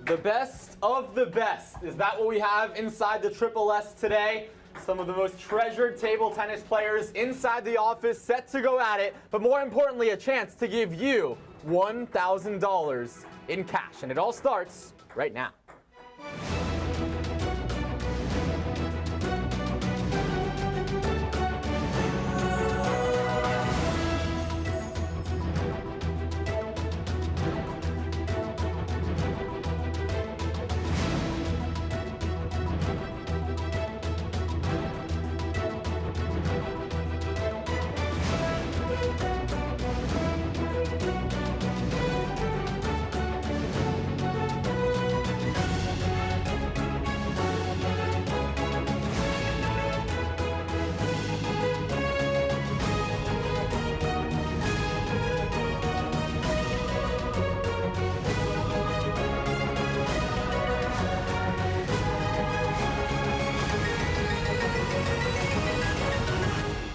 The best of the best. Is that what we have inside the Triple S today? Some of the most treasured table tennis players inside the office set to go at it, but more importantly, a chance to give you $1,000 in cash. And it all starts right now.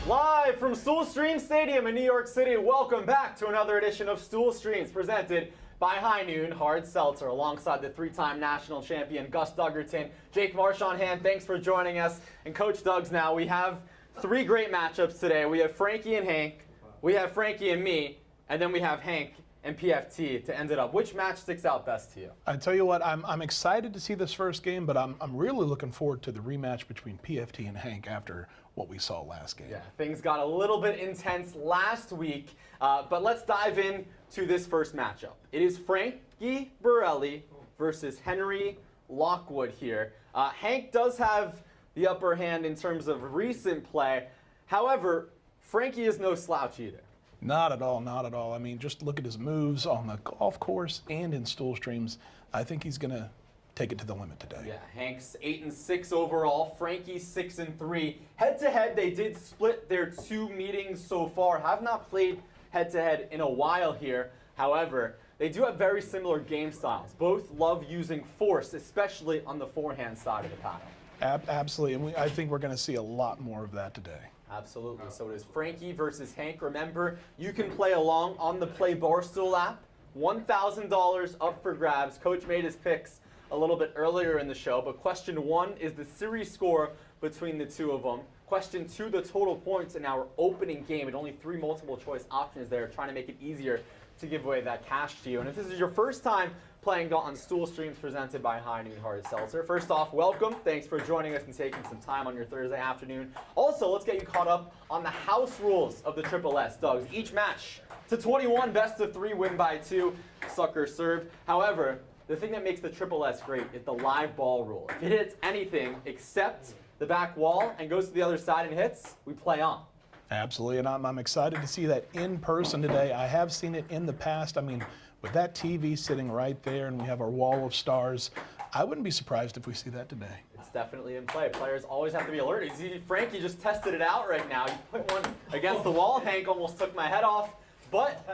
Live from Stool Stream Stadium in New York City, welcome back to another edition of Stool Streams presented by High Noon Hard Seltzer alongside the three-time national champion Gus Duggerton. Jake Marsh on hand, thanks for joining us. And Coach Doug's now, we have three great matchups today. We have Frankie and Hank, we have Frankie and me, and then we have Hank and PFT to end it up. Which match sticks out best to you? I tell you what, I'm excited to see this first game, but I'm really looking forward to the rematch between PFT and Hank after what we saw last game. Yeah, things got a little bit intense last week, but let's dive in to this first matchup. It is Frankie Borelli versus Henry Lockwood here. Hank does have the upper hand in terms of recent play. However, Frankie is no slouch either. Not at all, not at all. I mean, just look at his moves on the golf course and in Stool Streams. I think he's going to take it to the limit today. Yeah, Hank's 8-6 overall, Frankie 6-3. Head-to-head, they did split their two meetings so far. Have not played head-to-head in a while here. However, they do have very similar game styles. Both love using force, especially on the forehand side of the paddle. Absolutely, and I think we're going to see a lot more of that today. Absolutely. So it is Frankie versus Hank. Remember, you can play along on the PlayBarstool app. $1,000 up for grabs. Coach made his picks a little bit earlier in the show, but question one is the series score between the two of them. Question two, the total points in our opening game, and only three multiple choice options there, trying to make it easier to give away that cash to you. And if this is your first time playing on Stool Streams presented by High Noon Hard Seltzer, first off, welcome. Thanks for joining us and taking some time on your Thursday afternoon. Also, let's get you caught up on the house rules of the Triple S. Dogs, each match to 21, best of 3, win by 2, sucker serve. However, the thing that makes the Triple S great is the live ball rule. If it hits anything except the back wall and goes to the other side and hits, we play on. Absolutely, and I'm excited to see that in person today. I have seen it in the past. I mean, with that TV sitting right there and we have our wall of stars, I wouldn't be surprised if we see that today. It's definitely in play. Players always have to be alert. You see, Frankie just tested it out right now. He put one against the wall. Hank almost took my head off, but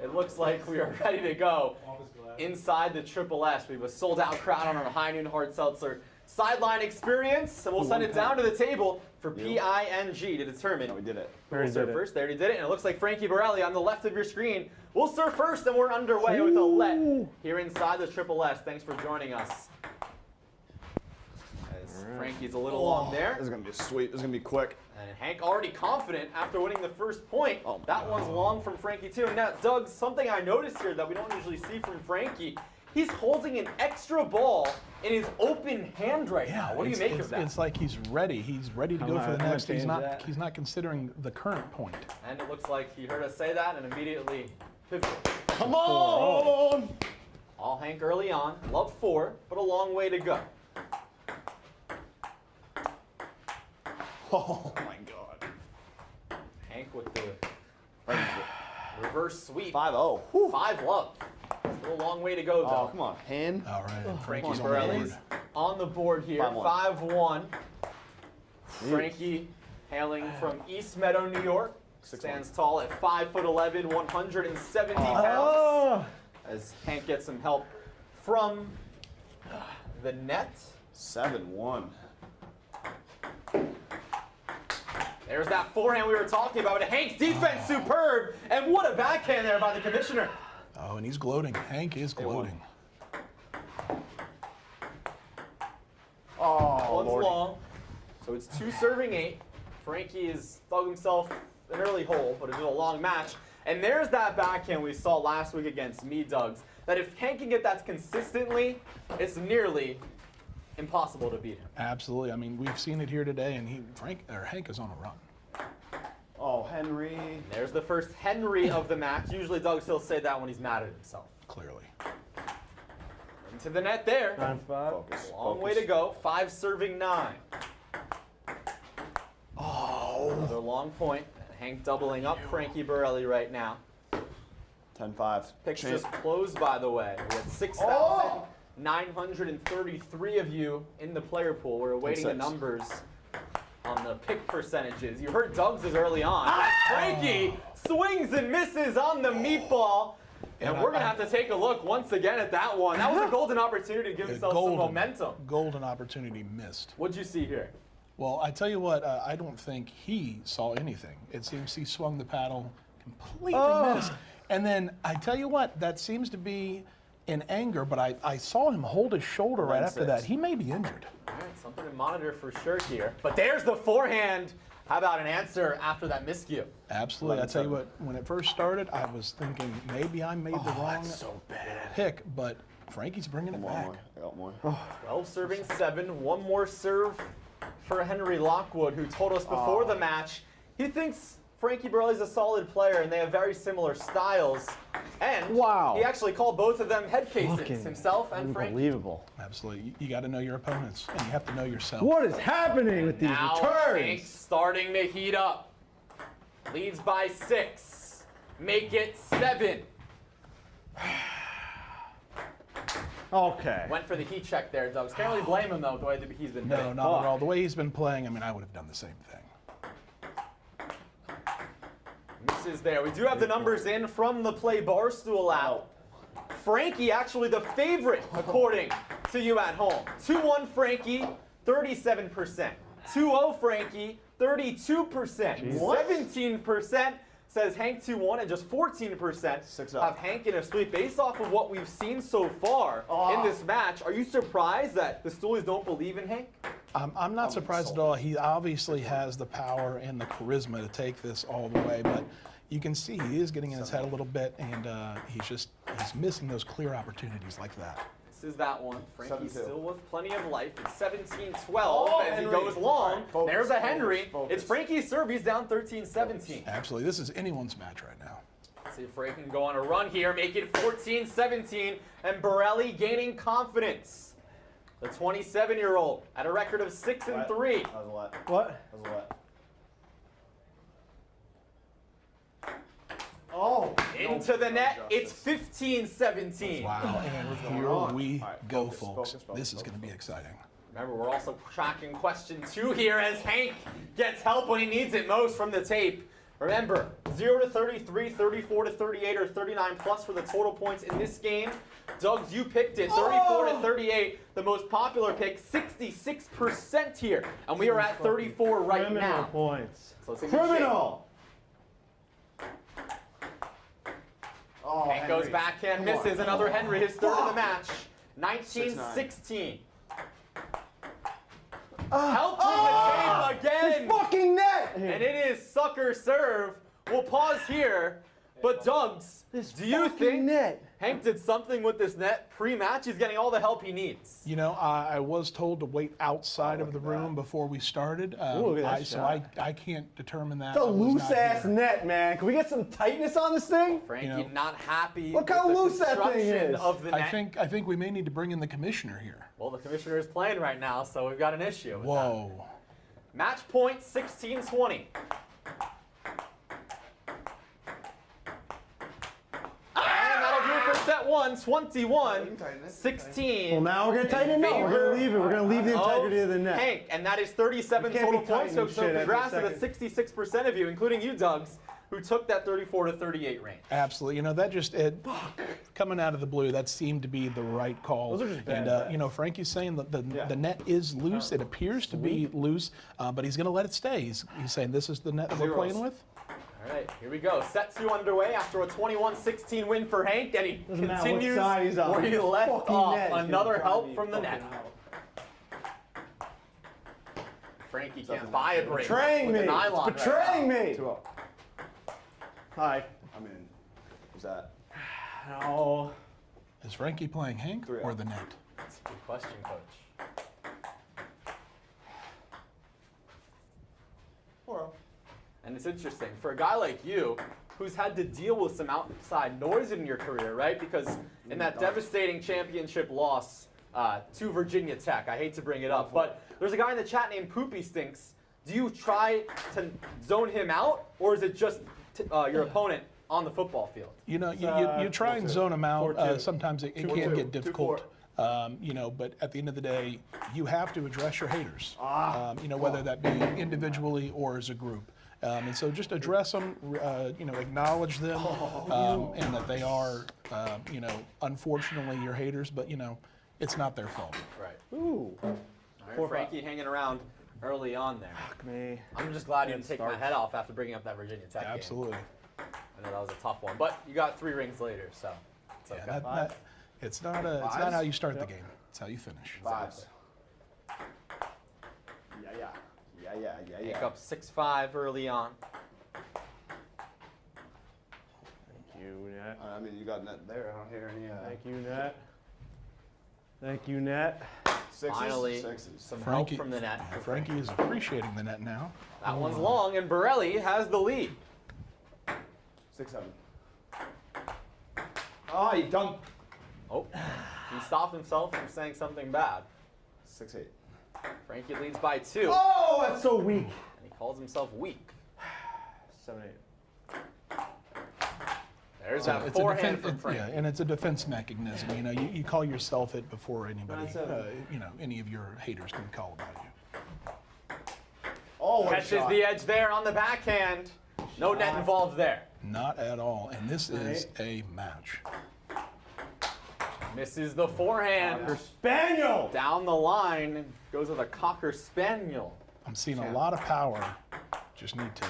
it looks like we are ready to go inside the Triple S. We have a sold-out crowd on our High Noon Hard Seltzer sideline experience, and we'll send it down to the table for Ping to determine. No, we did it. We'll serve first. They already did it, and it looks like Frankie Borelli on the left of your screen. We'll serve first, and we're underway with a let here inside the Triple S. Thanks for joining us. As Frankie's a little long there. This is going to be sweet. This is going to be quick. And Hank already confident after winning the first point. That one's long from Frankie too. Now, Doug, something I noticed here that we don't usually see from Frankie, he's holding an extra ball in his open hand right now. What do you make of that? It's like he's ready. He's ready to go for the next. He's not considering the current point. And it looks like he heard us say that and immediately pivoted. Come on! All Hank early on. Love 4, but a long way to go. Oh my God. Hank with the reverse sweep. 5-0. 5 love. Still a long way to go, though. Oh, come on. Hand. All right. Frankie Borelli's on the board here. 5-1. Frankie hailing from East Meadow, New York. Stands tall at 5'11", 170 pounds. As Hank gets some help from the net. 7-1. There's that forehand we were talking about. Hank's defense superb. And what a backhand there by the commissioner. Oh, and he's gloating. Hank is gloating. one's Lordy. long. So it's 2 serving 8. Frankie has dug himself an early hole, but it's a long match. And there's that backhand we saw last week against me, Dugs, that if Hank can get that consistently, it's nearly impossible to beat him. Absolutely. I mean, we've seen it here today, and Hank is on a run. Oh, Henry. There's the first Henry of the match. Usually Doug still say that when he's mad at himself. Clearly. Into the net there. 9-5. Focus. Long way to go. 5 serving 9. Oh. Another long point. Hank doubling up Frankie Borelli right now. 10-5. Picks Champ. just closed, by the way. We have 6,933 of you in the player pool. We're awaiting the 10-6. numbers on the pick percentages. You heard Doug's is early on. Frankie swings and misses on the meatball. And we're going to have to take a look once again at that one. That was a golden opportunity to give himself some momentum. Golden opportunity missed. What'd you see here? Well, I tell you what, I don't think he saw anything. It seems he swung the paddle, completely missed. And then I tell you what, that seems to be in anger, but I saw him hold his shoulder right after that. He may be injured. All right, something to monitor for sure here. But there's the forehand. How about an answer after that miscue? Absolutely. I tell you what, when it first started, I was thinking maybe I made the wrong pick, but Frankie's bringing it back. I got more. 12 serving 7. One more serve for Henry Lockwood, who told us before the match he thinks Frankie Borelli's a solid player and they have very similar styles. And Wow. he actually called both of them head cases, himself and Frankie. Unbelievable. Absolutely. You got to know your opponents, and you have to know yourself. What is happening with these Now returns? Hank's starting to heat up. Leads by 6. Make it 7. Okay. Went for the heat check there, Doug. Can't really blame him, though, the way that he's been No, hitting. not at all. The way he's been playing, I mean, I would have done the same thing. Misses there. We do have the numbers in from the PlayBarstool app. Frankie actually the favorite, according to you at home. 2-1 Frankie, 37%. 2-0 Frankie, 32%. 17% says Hank 2-1, and just 14% have Hank in a sweep. Based off of what we've seen so far in this match, are you surprised that the Stoolies don't believe in Hank? I'm not surprised at all. He obviously has the power and the charisma to take this all the way, but you can see he is getting in his head a little bit, and he's missing those clear opportunities like that. This is that one. Frankie's 7-2. still with plenty of life. It's 17-12 as he goes long. Focus, There's a Henry. focus. It's Frankie's serve. He's down 13-17. Absolutely. This is anyone's match right now. See if Frankie can go on a run here, make it 14-17, and Borelli gaining confidence. The 27-year-old at a record of 6-3. That was a lot. What? That was a lot. Oh! Into the net, it's 15-17. Wow. And here we go, folks. This is going to be exciting. Remember, we're also tracking question 2 here as Hank gets help when he needs it most from the tape. Remember, 0-33, 34-38, or 39 plus for the total points in this game. Doug's, you picked it, 34-38, the most popular pick, 66% here. And we are at 34 right Criminal now. points. So it's in good shape. Criminal! Oh, Hank goes backhand, misses. Another Henry, his third in the match. 19-16. Help from the tape again. Fucking net! And it is sucker serve. We'll pause here. But Doug's, do you think Hank did something with this net pre-match? He's getting all the help he needs. You know, I was told to wait outside of the room before we started, look at that so shot. I can't determine that. It's a I was not loose-ass here. net, man. Can we get some tightness on this thing? Frankie You know, not happy look how with the loose that thing construction is. of the net. I think we may need to bring in the commissioner here. Well, the commissioner is playing right now, so we've got an issue with Whoa. that. Match point, 16-20. Set 1, 21-16. Well, now we're going to tighten it. No, we're going to leave it. We're going to leave the integrity of the net. Hank, and that is 37 You can't total be points. So tightening shit congrats to every the 66% of you, including you, Doug's, who took that 34-38 range. Absolutely. You know, that just, coming out of the blue, that seemed to be the right call. Those are just bad And, you know, Frankie's saying that the net is loose. It appears to be loose, but he's going to let it stay. He's saying this is the net that we're playing with. All right, here we go. Set 2 underway after a 21-16 win for Hank, and he Doesn't matter what continues side he's on. where he left Fucking off. net is Another gonna help be from the net. fucking Frankie can't buy a break. Betraying with me. the nylon It's betraying right me. 2-0. Hi. I'm in. Who's that? No. Is Frankie playing Hank 3-0. or the net? That's a good question, Coach. 4-0. And it's interesting for a guy like you, who's had to deal with some outside noise in your career, right? Because in that devastating championship loss to Virginia Tech, I hate to bring it up, but there's a guy in the chat named Poopy Stinks. Do you try to zone him out, or is it just your opponent on the football field? You know, you try and zone them out. 4-2. Sometimes it can 2-4. get difficult. You know, but at the end of the day, you have to address your haters. You know, whether that be individually or as a group. And so just address them, you know, acknowledge them, and that they are, you know, unfortunately your haters, but, you know, it's not their fault. Right. Ooh. All right, Frankie hanging around early on there. Fuck me. I'm just glad you didn't take my starts. head off after bringing up that Virginia Tech game. Absolutely. I know that was a tough one, but you got 3 rings later, so it's okay. Yeah, it's not how you start the game. It's how you finish. 5s. Yeah. Hank up 6-5 early on. Thank you, Net. I mean, you got net there. I don't hear any. Thank you, Net. Thank you, Net. 6s. Finally, 6s. some Frankie, help from the net. yeah, Frankie is appreciating the net now. That one's long, and Borelli has the lead. 6-7. Oh, you dunked. Oh, he stopped himself from saying something bad. 6-8. Frankie leads by 2, Oh, that's so weak. and he calls himself weak. 7-8. There's So that it's a forehand from Frankie. yeah, and it's a defense mechanism. You know, you call yourself it before anybody, 9-7. you know, any of your haters can call about you. Oh, what a Catches shot. the edge there on the backhand. No net involved there. Not at all. And this is a match. Misses the forehand. Cocker Spaniel. Down the line, goes with a Cocker Spaniel. I'm seeing a lot of power. Just need to.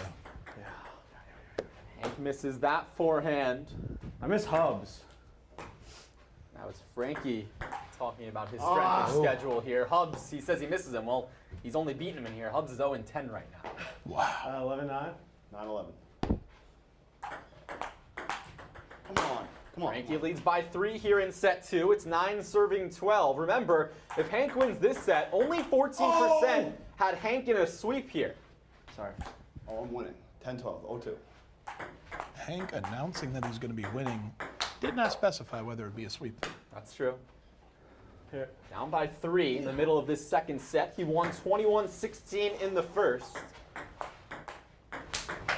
Hank misses that forehand. I miss Hubs. Now it's Frankie talking about his strength of schedule here. Hubs, he says he misses him. Well, he's only beaten him in here. Hubs is 0-10 right now. Wow. 11-9. 9-11. Come on. Frankie leads by 3 here in set 2. It's 9-12. Remember, if Hank wins this set, only 14% had Hank in a sweep here. Sorry. Oh, I'm winning. 10-12. 0-2. Hank announcing that he's going to be winning did not specify whether it be a sweep. That's true. Here. Down by 3 in the middle of this second set. He won 21-16 in the first.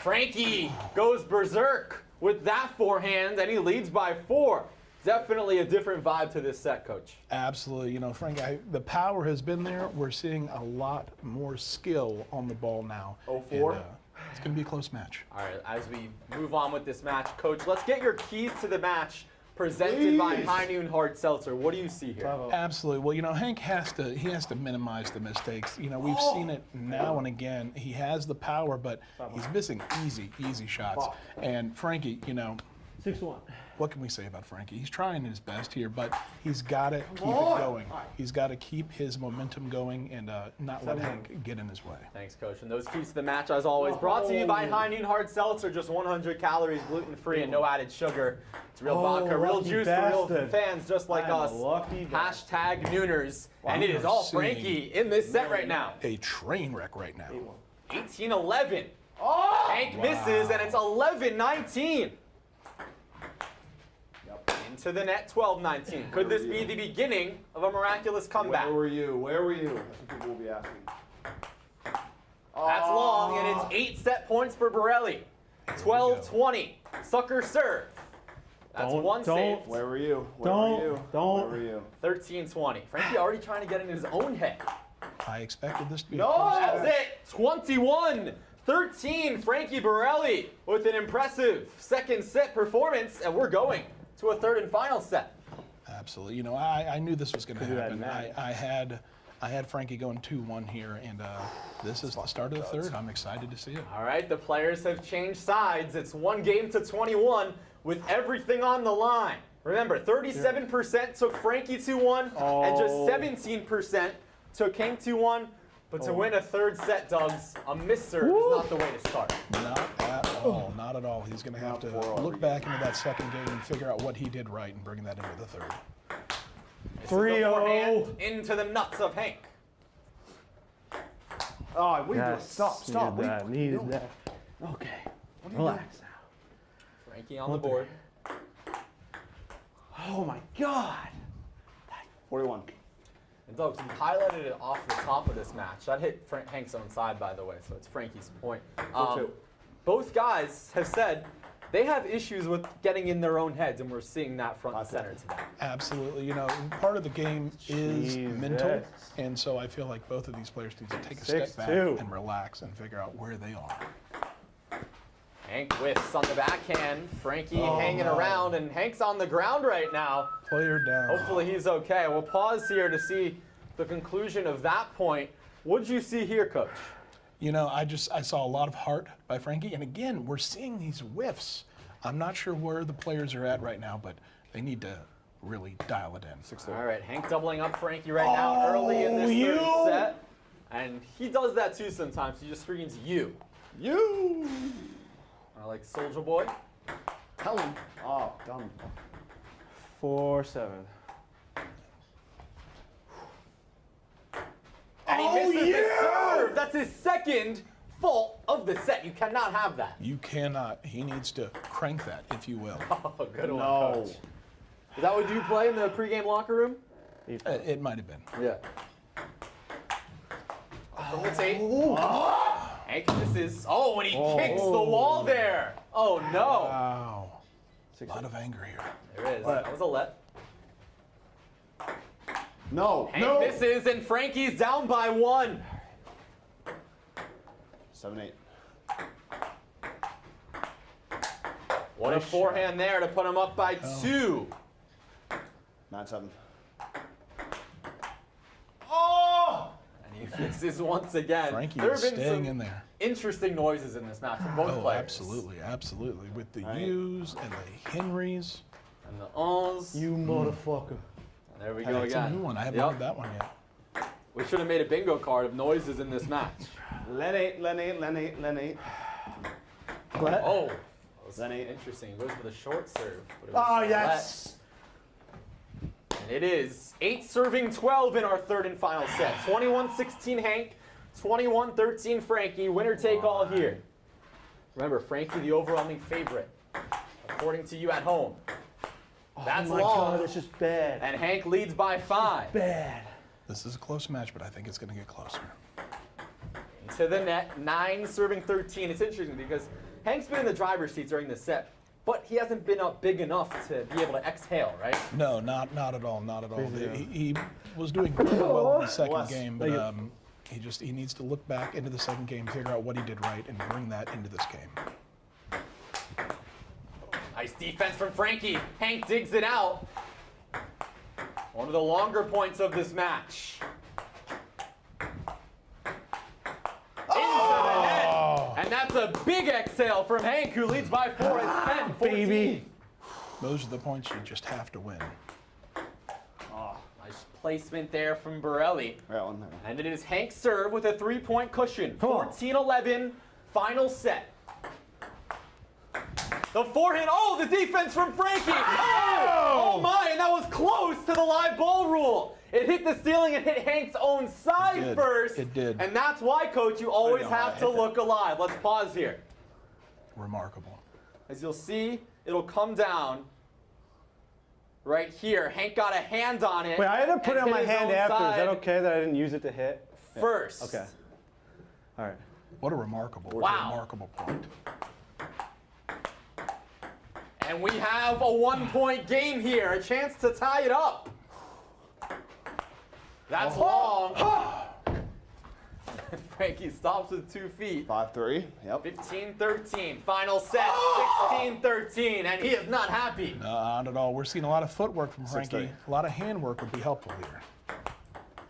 Frankie goes berserk with that forehand, and he leads by 4. Definitely a different vibe to this set, Coach. Absolutely. You know, Frank, the power has been there. We're seeing a lot more skill on the ball now. 0-4? And, it's going to be a close match. All right, as we move on with this match, Coach, let's get your keys to the match presented by High Noon Hard Seltzer. What do you see here? Bravo. Absolutely. Well, you know, Hank has to minimize the mistakes. You know, we've seen it now and again. He has the power, but he's missing easy shots. And Frankie, you know, 6-1. what can we say about Frankie? He's trying his best here, but he's got to keep it going. He's got to keep his momentum going and not let Hank get in his way. Thanks, Coach. And those keys to the match, as always, brought to you by High Noon Hard Seltzer. Just 100 calories, gluten-free, and no added sugar. It's real vodka, real lucky juice for real bastard. fans just like I am a us. lucky bastard. Hashtag Nooners. And it is all seeing Frankie in this set right now. A train wreck right now. 18-11. Hank misses, and it's 11-19. Into the net, 12-19. Could this be the beginning of a miraculous comeback? Where were you? Where were you? That's what people will be asking. That's long, and it's 8 set points for Borelli. 12-20. Sucker serve. That's one save. Where were you? Where Don't. were you? Don't. Where were you? 13-20. Frankie already trying to get in his own head. I expected this to be No! a close That's it. 21-13. Frankie Borelli with an impressive second set performance, and we're going to a third and final set. Absolutely. You know, I knew this was going to do that happen. now. I had Frankie going 2-1 here, and this is the start of the third. I'm excited to see it. All right, the players have changed sides. It's 1 game to 21 with everything on the line. Remember, 37% took Frankie 2-1, and just 17% took Hank 2-1. But to win a third set, Doug's, a missed serve is not the way to start. Not at all. Not at all. He's going to have to look back into that second game and figure out what he did right and bring that into the third. 3-0. Into the nuts of Hank. Oh, what are you doing? Yes. Stop. Needed What are that. you Needed doing? that. Okay. What are you Relax now. Frankie on the board. Oh my God. 41. And Doug, you highlighted it off the top of this match. That hit Hank's own side, by the way, so it's Frankie's point. 4-2. Both guys have said they have issues with getting in their own heads, and we're seeing that front and center today. Absolutely. You know, part of the game is Jesus. mental, and so I feel like both of these players need to take a step back 6-2. and relax and figure out where they are. Hank whiffs on the backhand. Frankie hanging around, and Hank's on the ground right now. Player down. Hopefully he's okay. We'll pause here to see the conclusion of that point. What did you see here, Coach? You know, I saw a lot of heart by Frankie, and again, we're seeing these whiffs. I'm not sure where the players are at right now, but they need to really dial it in. All right, Hank doubling up Frankie right now early in this third set. And he does that too sometimes. He just screams, you. You. I like Soldier Boy. Tell him. Oh, dumb. 4-7. And he misses the serve. That's his second fault of the set. You cannot have that. You cannot. He needs to crank that, if you will. Oh, good one, No. Coach. Is that what you play in the pregame locker room? It might have been. Yeah. From the tape. Hank misses. Oh, and he kicks the wall there. Oh, no. Wow. A lot of anger here. There is. That was a let. No. Hank misses, and Frankie's down by 1. 7-8. What a forehand there to put him up by 2. 9-7. Oh! And he misses once again. Frankie There is have been staying some in there. interesting noises in this match from both players. Absolutely, absolutely. With the Right. U's and the Henrys. And the ons. You motherfucker. And there we go That's a again. new one. I haven't Yep. heard that one yet. We should have made a bingo card of noises in this match. Len 8. Oh, that was Then 8. interesting. It goes for the short serve. But it was Oh, a yes. let. And it is 8 serving 12 in our third and final set. 21-16 Hank, 21-13 Frankie. Winner take all here. Remember, Frankie the overwhelming favorite, according to you at home. That's Oh my long. God, that's just bad. And Hank leads by 5. Bad. This is a close match, but I think it's going to get closer. To the net, 9 serving 13. It's interesting because Hank's been in the driver's seat during the set, but he hasn't been up big enough to be able to exhale, right? No, not at all. Not at all. He was doing very well in the second Bless. game, but he needs to look back into the second game, figure out what he did right, and bring that into this game. Nice defense from Frankie. Hank digs it out. One of the longer points of this match. Into the net. And that's a big exhale from Hank, who leads by 4 at 10-14. Baby. Those are the points you just have to win. Nice placement there from Borelli. That one. And it is Hank's serve with a 3-point cushion. Come on. 14-11, final set. The forehand, oh, the defense from Frankie. Oh my, and that was close to the live ball rule. It hit the ceiling and hit Hank's own side did. first. It did. And that's why, Coach, you always know, have I to hit that. look alive. Let's pause here. Remarkable. As you'll see, it'll come down right here. Hank got a hand on it. Wait, I had to put it and on my hit his hand own after. Is that side okay that I didn't use it to hit? First. Okay. All right. What a remarkable point. And we have a 1-point game here, a chance to tie it up. That's long. Frankie stops with 2 feet. 5-3. Yep. 15-13, final set, 16-13, and he is not happy. Not at all. We're seeing a lot of footwork from 6-3. Frankie. A lot of handwork would be helpful here.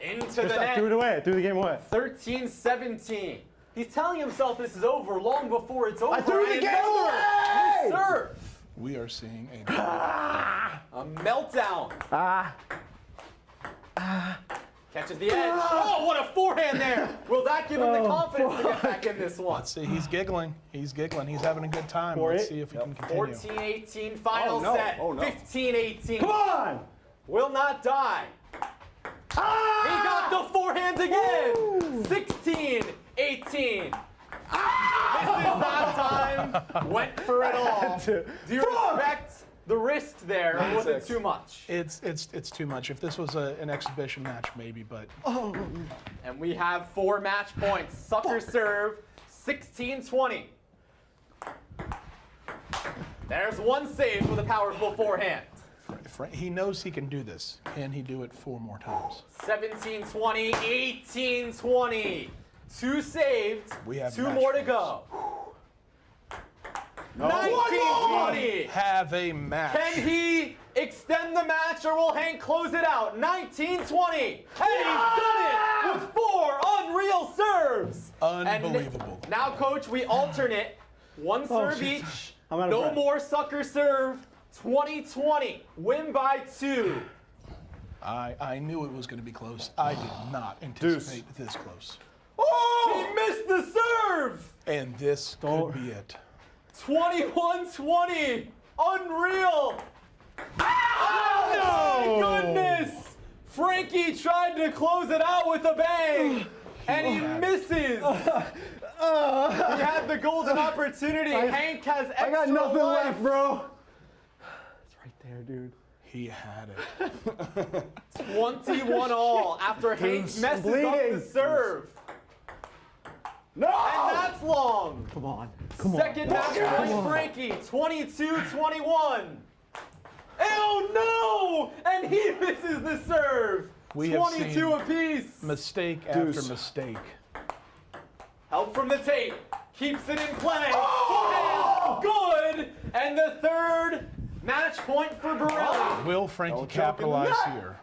Into the I threw it net, away. I threw the game away. 13-17. He's telling himself this is over long before it's over. I threw the and game another away! serve. We are seeing a A meltdown. Catches the edge. Oh, what a forehand there. Will that give him the confidence to get back in this one? Let's see, he's giggling. He's giggling. He's having a good time. Let's see if he can continue. 14-18 final Oh, no. set. Oh, no. 15-18. Come on! Will not die. He got the forehand again. 16-18. This is not time. Went for it all. Do you respect the risk there, or was it too much? It's too much. If this was an exhibition match, maybe, but And we have 4 match points. Sucker serve, 16-20. There's one save with a powerful forehand. he knows he can do this. Can he do it 4 more times? 17-20, 18-20. 2 saved, We have 2 match more to points. go. No. 19-20. Have a match. Can he extend the match, or will Hank close it out? 19-20. And he's done it with 4 unreal serves. Unbelievable. And now, Coach, we alternate. 1 serve shit. each. I'm out of No breath. more sucker serve. 20-20. Win by 2. I knew it was going to be close. I did not anticipate this close. Oh! He missed the serve. And this could be it. 21-20. Unreal. Oh, my goodness. Frankie tried to close it out with a bang, and he misses. He had the golden opportunity. Hank has extra I got nothing life. left, bro. It's right there, dude. He had it. 21 all after Hank messes up the bleeding. serve. No! And that's long. Come on. Come on. Second match point, Frankie, 22-21. Oh no! And he misses the serve. We have 22 seen apiece. Mistake after mistake. Help from the tape. Keeps it in play. Forehand, good. And the third match point for Borelli. Will Frankie Don't choke in the capitalize net. here?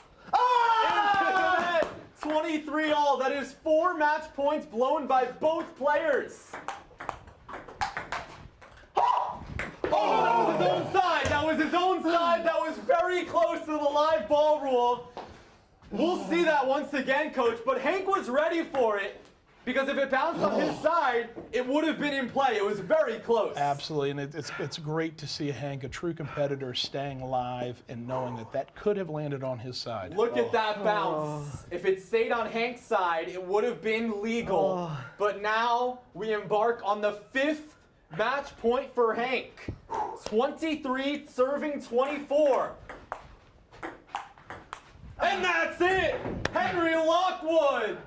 Into the net. 23 all. That is 4 match points blown by both players. Oh, that was his own side. That was his own side. That was very close to the live ball rule. We'll see that once again, Coach. But Hank was ready for it, because if it bounced on his side, it would have been in play. It was very close. Absolutely, and it's great to see Hank, a true competitor, staying alive and knowing that that could have landed on his side. Look at that bounce. If it stayed on Hank's side, it would have been legal. But now we embark on the 5th match point for Hank. 23 serving 24. And that's it. Henry Lockwood.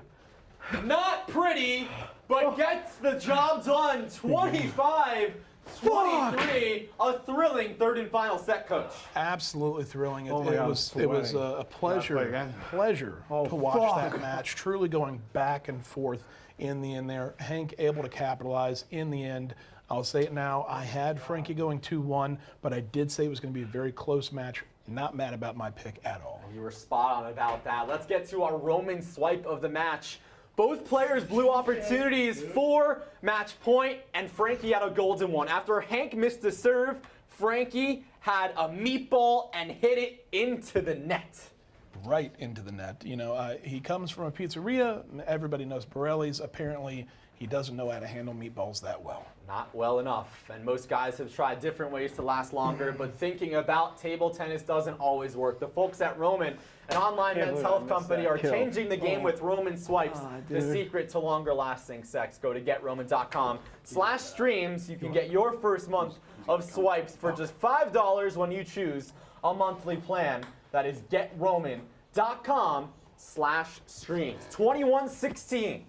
Not pretty, but gets the job done. 25-23. A thrilling 3rd and final set, Coach. Absolutely thrilling. It, Oh my it God, was I'm it was sweating. a pleasure play again. to watch that match. Truly going back and forth in the end there. Hank able to capitalize in the end. I'll say it now. I had Frankie going 2-1, but I did say it was going to be a very close match. Not mad about my pick at all. You were spot on about that. Let's get to our Roman swipe of the match. Both players blew opportunities for match point, and Frankie had a golden one. After Hank missed a serve, Frankie had a meatball and hit it into the net. Right into the net. You know, he comes from a pizzeria. Everybody knows Borelli's. Apparently, he doesn't know how to handle meatballs that well. Not well enough, and most guys have tried different ways to last longer, but thinking about table tennis doesn't always work. The folks at Roman, an online Can't men's believe I health missed company, that are kill. changing the game with Roman swipes. The dude. secret to longer lasting sex. Go to GetRoman.com/streams. You can get your first month of swipes for just $5 when you choose a monthly plan. That is GetRoman.com/streams. 21-16.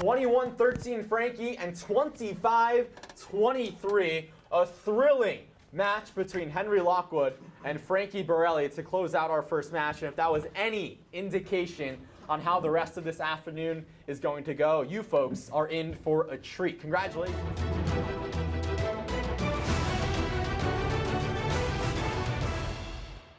21-13 Frankie, and 25-23. A thrilling match between Henry Lockwood and Frankie Borelli to close out our first match. And if that was any indication on how the rest of this afternoon is going to go, you folks are in for a treat. Congratulations.